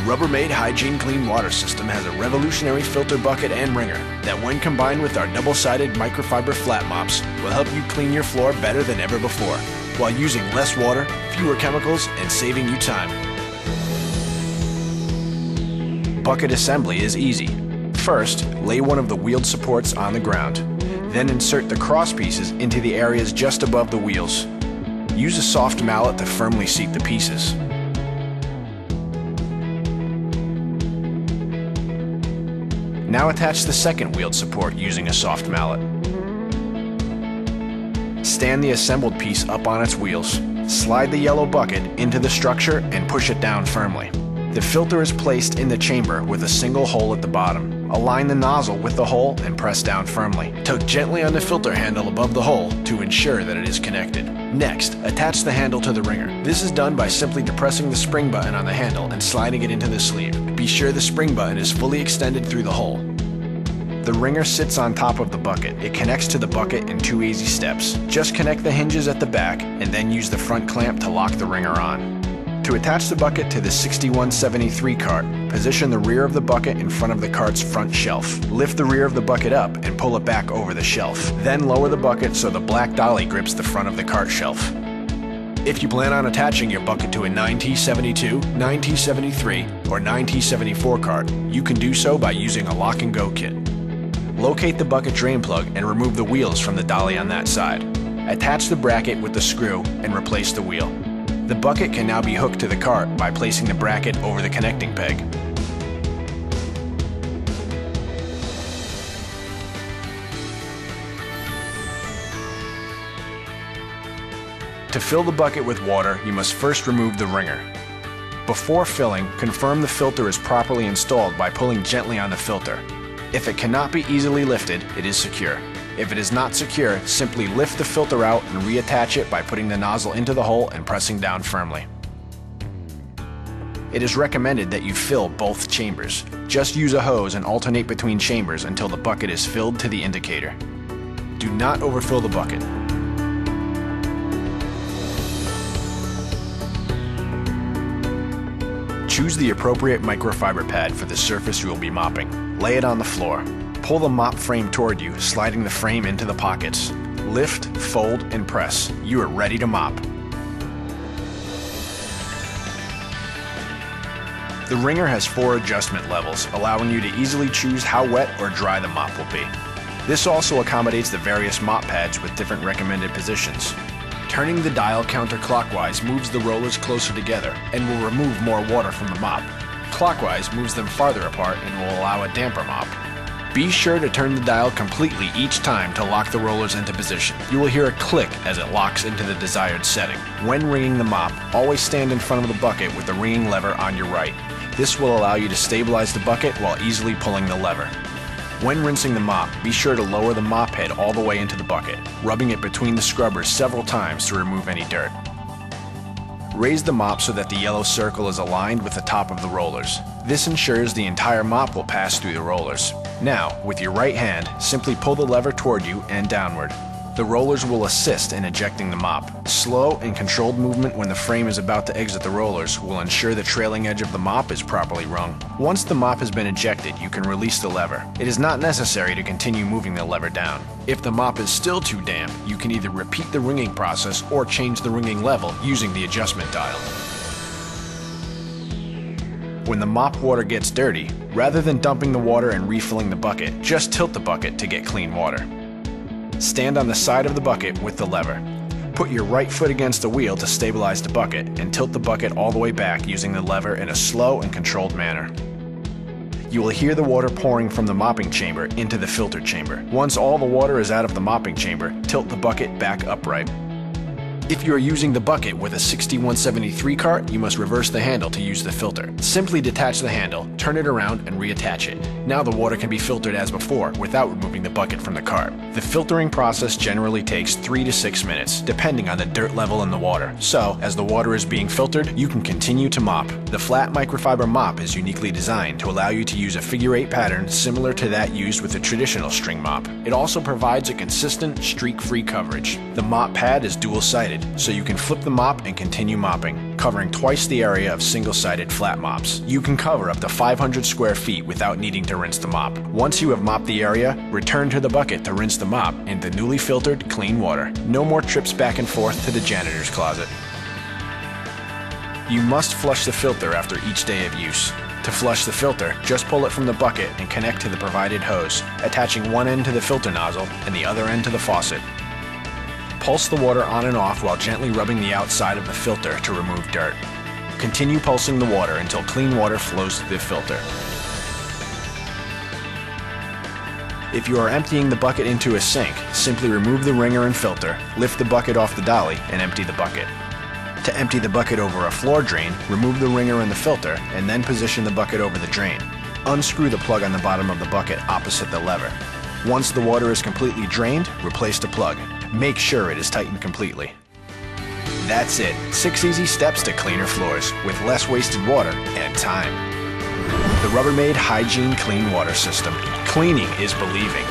Rubbermaid Hygiene Clean Water System has a revolutionary filter bucket and wringer that, when combined with our double-sided microfiber flat mops, will help you clean your floor better than ever before, while using less water, fewer chemicals, and saving you time. Bucket assembly is easy. First, lay one of the wheeled supports on the ground. Then insert the cross pieces into the areas just above the wheels. Use a soft mallet to firmly seat the pieces. Now attach the second wheeled support using a soft mallet. Stand the assembled piece up on its wheels. Slide the yellow bucket into the structure and push it down firmly. The filter is placed in the chamber with a single hole at the bottom. Align the nozzle with the hole and press down firmly. Tug gently on the filter handle above the hole to ensure that it is connected. Next, attach the handle to the wringer. This is done by simply depressing the spring button on the handle and sliding it into the sleeve. Be sure the spring button is fully extended through the hole. The wringer sits on top of the bucket. It connects to the bucket in 2 easy steps. Just connect the hinges at the back and then use the front clamp to lock the wringer on. To attach the bucket to the 6173 cart, position the rear of the bucket in front of the cart's front shelf. Lift the rear of the bucket up and pull it back over the shelf. Then lower the bucket so the black dolly grips the front of the cart shelf. If you plan on attaching your bucket to a 9T72, 9T73, or 9T74 cart, you can do so by using a lock and go kit. Locate the bucket drain plug and remove the wheels from the dolly on that side. Attach the bracket with the screw and replace the wheel. The bucket can now be hooked to the cart by placing the bracket over the connecting peg. To fill the bucket with water, you must first remove the wringer. Before filling, confirm the filter is properly installed by pulling gently on the filter. If it cannot be easily lifted, it is secure. If it is not secure, simply lift the filter out and reattach it by putting the nozzle into the hole and pressing down firmly. It is recommended that you fill both chambers. Just use a hose and alternate between chambers until the bucket is filled to the indicator. Do not overfill the bucket. Choose the appropriate microfiber pad for the surface you will be mopping. Lay it on the floor. Pull the mop frame toward you, sliding the frame into the pockets. Lift, fold, and press. You are ready to mop. The wringer has 4 adjustment levels, allowing you to easily choose how wet or dry the mop will be. This also accommodates the various mop pads with different recommended positions. Turning the dial counterclockwise moves the rollers closer together and will remove more water from the mop. Clockwise moves them farther apart and will allow a damper mop. Be sure to turn the dial completely each time to lock the rollers into position. You will hear a click as it locks into the desired setting. When wringing the mop, always stand in front of the bucket with the wringing lever on your right. This will allow you to stabilize the bucket while easily pulling the lever. When rinsing the mop, be sure to lower the mop head all the way into the bucket, rubbing it between the scrubbers several times to remove any dirt. Raise the mop so that the yellow circle is aligned with the top of the rollers. This ensures the entire mop will pass through the rollers. Now, with your right hand, simply pull the lever toward you and downward. The rollers will assist in ejecting the mop. Slow and controlled movement when the frame is about to exit the rollers will ensure the trailing edge of the mop is properly wrung. Once the mop has been ejected, you can release the lever. It is not necessary to continue moving the lever down. If the mop is still too damp, you can either repeat the wringing process or change the wringing level using the adjustment dial. When the mop water gets dirty, rather than dumping the water and refilling the bucket, just tilt the bucket to get clean water. Stand on the side of the bucket with the lever. Put your right foot against the wheel to stabilize the bucket and tilt the bucket all the way back using the lever in a slow and controlled manner. You will hear the water pouring from the mopping chamber into the filter chamber. Once all the water is out of the mopping chamber, tilt the bucket back upright. If you are using the bucket with a 6173 cart, you must reverse the handle to use the filter. Simply detach the handle, turn it around, and reattach it. Now the water can be filtered as before without removing the bucket from the cart. The filtering process generally takes 3 to 6 minutes, depending on the dirt level in the water. So, as the water is being filtered, you can continue to mop. The flat microfiber mop is uniquely designed to allow you to use a figure-8 pattern similar to that used with a traditional string mop. It also provides a consistent, streak-free coverage. The mop pad is dual-sided, so you can flip the mop and continue mopping. covering twice the area of single-sided flat mops. You can cover up to 500 square feet without needing to rinse the mop. Once you have mopped the area, return to the bucket to rinse the mop in the newly filtered, clean water. No more trips back and forth to the janitor's closet. You must flush the filter after each day of use. To flush the filter, just pull it from the bucket and connect to the provided hose, attaching one end to the filter nozzle and the other end to the faucet. Pulse the water on and off while gently rubbing the outside of the filter to remove dirt. Continue pulsing the water until clean water flows through the filter. If you are emptying the bucket into a sink, simply remove the wringer and filter, lift the bucket off the dolly, and empty the bucket. To empty the bucket over a floor drain, remove the wringer and the filter, and then position the bucket over the drain. Unscrew the plug on the bottom of the bucket opposite the lever. Once the water is completely drained, replace the plug. Make sure it is tightened completely. That's it. 6 easy steps to cleaner floors with less wasted water and time. The Rubbermaid Hygiene Clean Water System. Cleaning is believing.